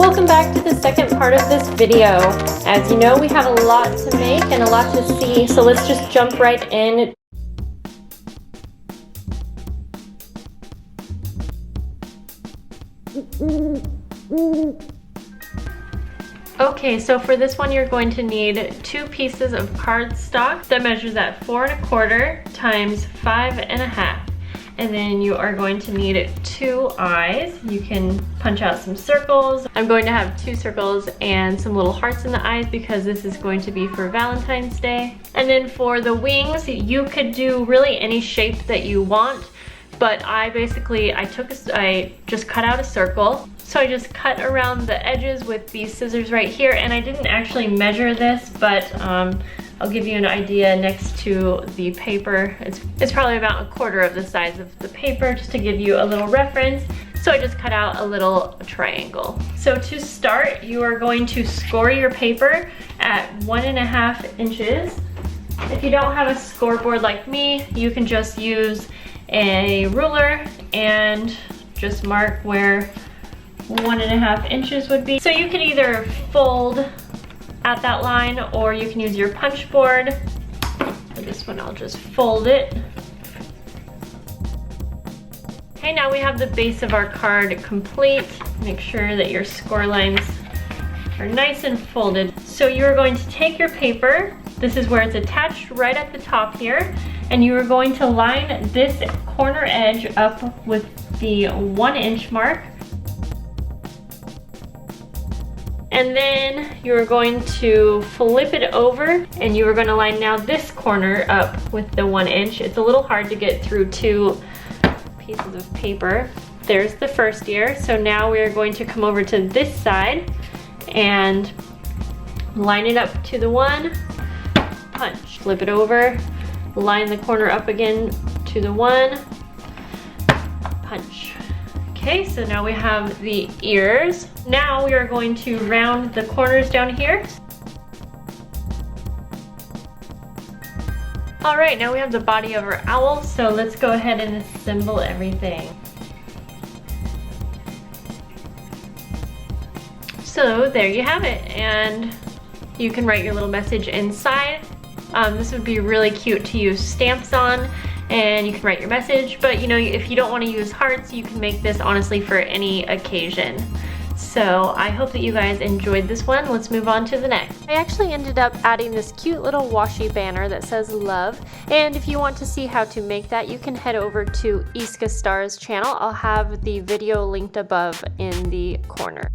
Welcome back to the second part of this video. As you know, we have a lot to make and a lot to see, so let's just jump right in. Okay, so for this one you're going to need 2 pieces of cardstock that measures at 4 1/4 times 5 1/2. And then you are going to need 2 eyes. You can punch out some circles. I'm going to have 2 circles and some little hearts in the eyes because this is going to be for Valentine's Day. And then for the wings, you could do really any shape that you want, but I just cut out a circle. So I just cut around the edges with these scissors right here, and I didn't actually measure this, but I'll give you an idea next to the paper. It's probably about 1/4 of the size of the paper, just to give you a little reference. So I just cut out a little triangle. So to start, you are going to score your paper at 1 1/2 inches. If you don't have a scoreboard like me, you can just use a ruler and just mark where 1 1/2 inches would be. So you can either fold at that line or you can use your punch board. For this one, I'll just fold it. Okay, now we have the base of our card complete. Make sure that your score lines are nice and folded. So you're going to take your paper, this is where it's attached right at the top here, and you are going to line this corner edge up with the 1 inch mark. And then you're going to flip it over and you are going to line now this corner up with the 1 inch. It's a little hard to get through 2 pieces of paper. There's the first ear. So now we are going to come over to this side and line it up to the 1, punch. Flip it over, line the corner up again to the 1, punch. Okay, so now we have the ears. Now we are going to round the corners down here. All right, now we have the body of our owl, so let's go ahead and assemble everything. So there you have it, and you can write your little message inside. This would be really cute to use stamps on, and you can write your message, but you know, if you don't want to use hearts, you can make this honestly for any occasion. So I hope that you guys enjoyed this one. Let's move on to the next. I actually ended up adding this cute little washi banner that says love, and if you want to see how to make that, you can head over to Iska Star's channel. I'll have the video linked above in the corner.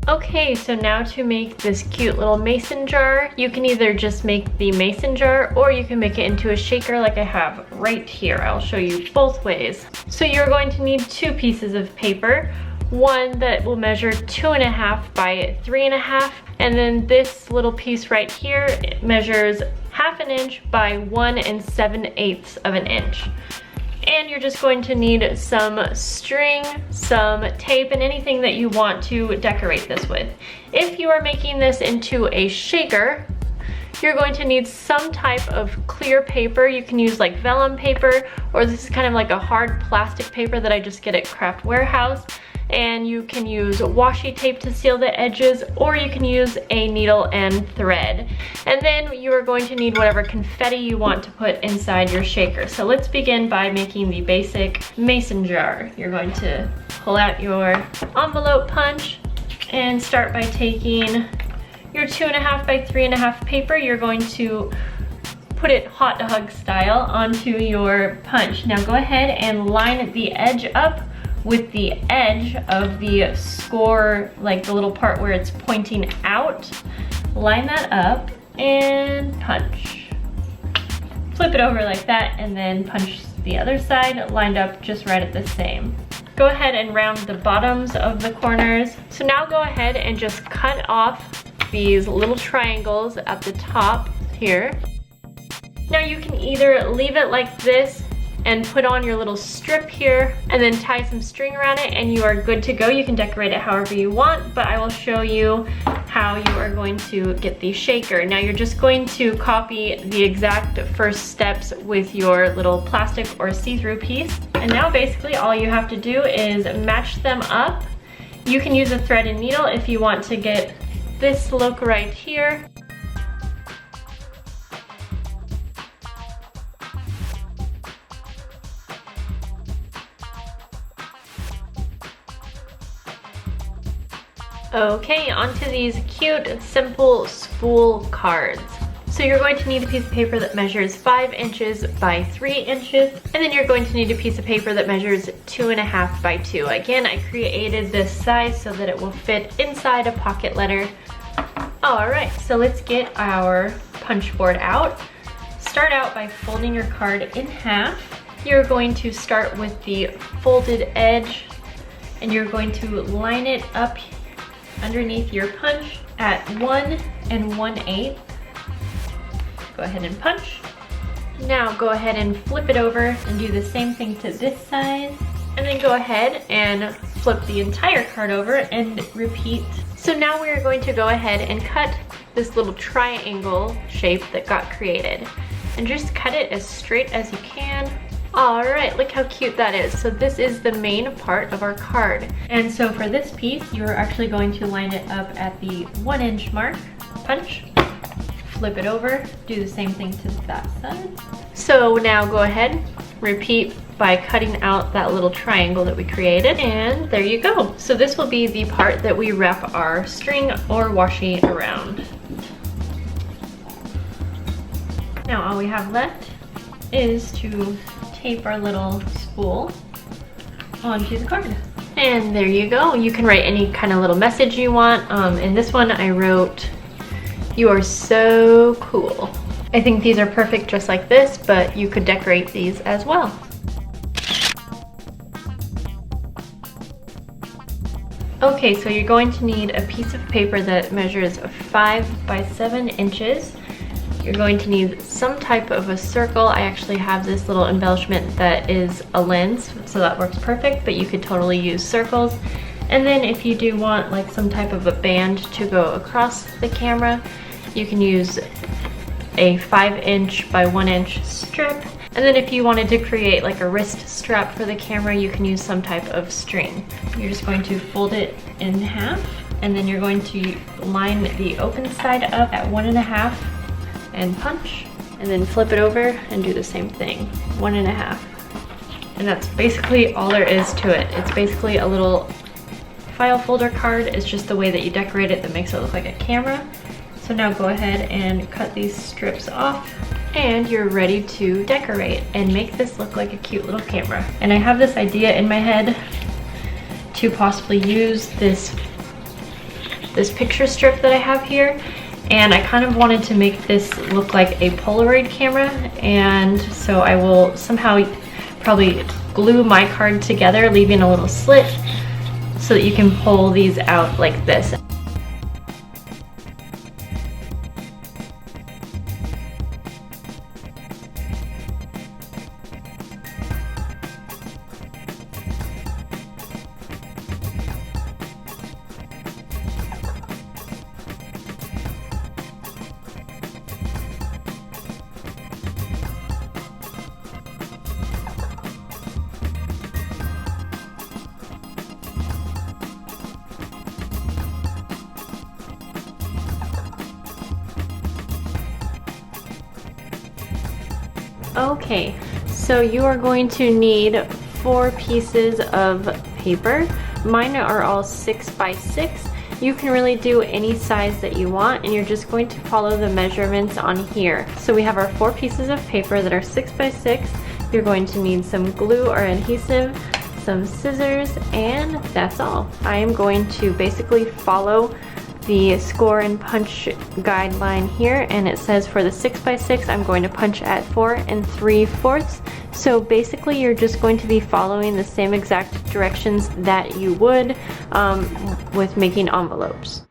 Okay, so now to make this cute little mason jar, you can either just make the mason jar or you can make it into a shaker like I have right here. I'll show you both ways. So you're going to need 2 pieces of paper, one that will measure 2 1/2 by 3 1/2, and then this little piece right here, it measures 1/2 inch by 1 7/8 of an inch. And you're just going to need some string, some tape, and anything that you want to decorate this with. If you are making this into a shaker, you're going to need some type of clear paper. You can use like vellum paper, or this is kind of like a hard plastic paper that I just get at Craft Warehouse. And you can use washi tape to seal the edges, or you can use a needle and thread. And then you are going to need whatever confetti you want to put inside your shaker. So let's begin by making the basic mason jar. You're going to pull out your envelope punch and start by taking your 2 1/2 by 3 1/2 paper. You're going to put it hot dog style onto your punch. Now go ahead and line the edge up with the edge of the score, like the little part where it's pointing out. Line that up and punch. Flip it over like that and then punch the other side, lined up just right at the same. Go ahead and round the bottoms of the corners. So now go ahead and just cut off these little triangles at the top here. Now you can either leave it like this and put on your little strip here and then tie some string around it and you are good to go. You can decorate it however you want, but I will show you how you are going to get the shaker. Now you're just going to copy the exact first steps with your little plastic or see-through piece. And now basically all you have to do is match them up. You can use a thread and needle if you want to get this look right here. Okay, onto these cute, simple spool cards. So you're going to need a piece of paper that measures 5 inches by 3 inches, and then you're going to need a piece of paper that measures 2.5 by 2. Again, I created this size so that it will fit inside a pocket letter. All right, so let's get our punch board out. Start out by folding your card in half. You're going to start with the folded edge, and you're going to line it up underneath your punch at 1 1/8. Go ahead and punch. Now go ahead and flip it over and do the same thing to this side. And then go ahead and flip the entire card over and repeat. So now we are going to go ahead and cut this little triangle shape that got created. And just cut it as straight as you can. All right, look how cute that is. So this is the main part of our card. And so for this piece, you're actually going to line it up at the 1 inch mark, punch, flip it over, do the same thing to that side. So now go ahead, repeat by cutting out that little triangle that we created, and there you go. So this will be the part that we wrap our string or washi around. Now all we have left is to tape our little spool onto the card. And there you go. You can write any kind of little message you want. In this one I wrote, "You are so cool." I think these are perfect just like this, but you could decorate these as well. Okay, so you're going to need a piece of paper that measures 5 by 7 inches. You're going to need some type of a circle. I actually have this little embellishment that is a lens, so that works perfect, but you could totally use circles. And then if you do want like some type of a band to go across the camera, you can use a 5 inch by 1 inch strip. And then if you wanted to create like a wrist strap for the camera, you can use some type of string. You're just going to fold it in half, and then you're going to line the open side up at 1 1/2 and punch, and then flip it over and do the same thing, 1 1/2. And that's basically all there is to it. It's basically a little file folder card. It's just the way that you decorate it that makes it look like a camera. So now go ahead and cut these strips off, and you're ready to decorate and make this look like a cute little camera. And I have this idea in my head to possibly use this picture strip that I have here, and I kind of wanted to make this look like a Polaroid camera, and so I will somehow probably glue my card together, leaving a little slit so that you can pull these out like this. Okay, so you are going to need 4 pieces of paper. Mine are all 6 by 6. You can really do any size that you want, and you're just going to follow the measurements on here. So we have our 4 pieces of paper that are 6 by 6. You're going to need some glue or adhesive, some scissors, and that's all. I am going to basically follow the score and punch guideline here, and it says for the 6 by 6 I'm going to punch at 4 3/4. So basically you're just going to be following the same exact directions that you would with making envelopes.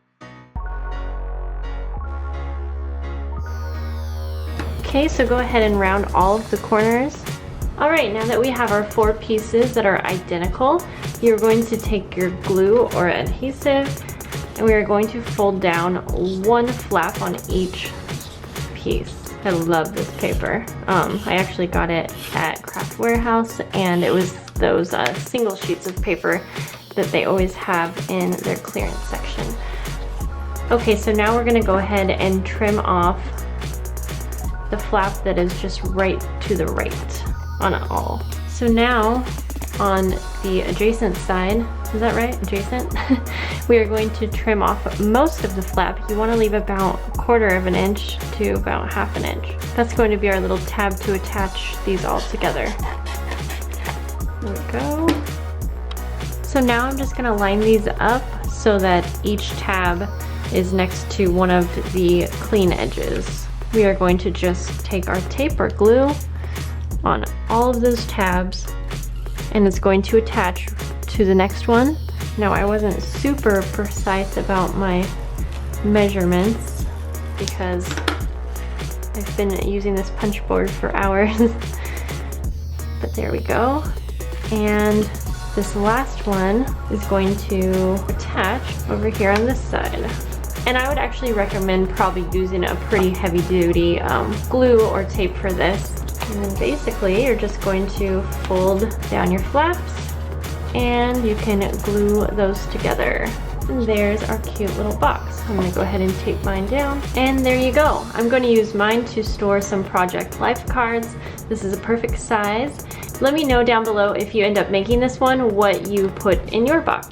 Okay, so go ahead and round all of the corners. Alright, now that we have our 4 pieces that are identical, you're going to take your glue or adhesive, And we are going to fold down one flap on each piece. I love this paper. I actually got it at Craft Warehouse, and it was those single sheets of paper that they always have in their clearance section. Okay, so now we're gonna go ahead and trim off the flap that is just right to the right on it all. So now on the adjacent side, is that right? Adjacent? We are going to trim off most of the flap. You want to leave about 1/4 of an inch to about 1/2 inch. That's going to be our little tab to attach these all together. There we go. So now I'm just going to line these up so that each tab is next to one of the clean edges. We are going to just take our taper glue on all of those tabs, and it's going to attach to the next one. Now, I wasn't super precise about my measurements because I've been using this punch board for hours. But there we go. And this last one is going to attach over here on this side. And I would actually recommend probably using a pretty heavy duty glue or tape for this. And then basically you're just going to fold down your flaps and you can glue those together. And there's our cute little box. I'm gonna go ahead and tape mine down. And there you go. I'm gonna use mine to store some project life cards. This is a perfect size. Let me know down below if you end up making this one, what you put in your box.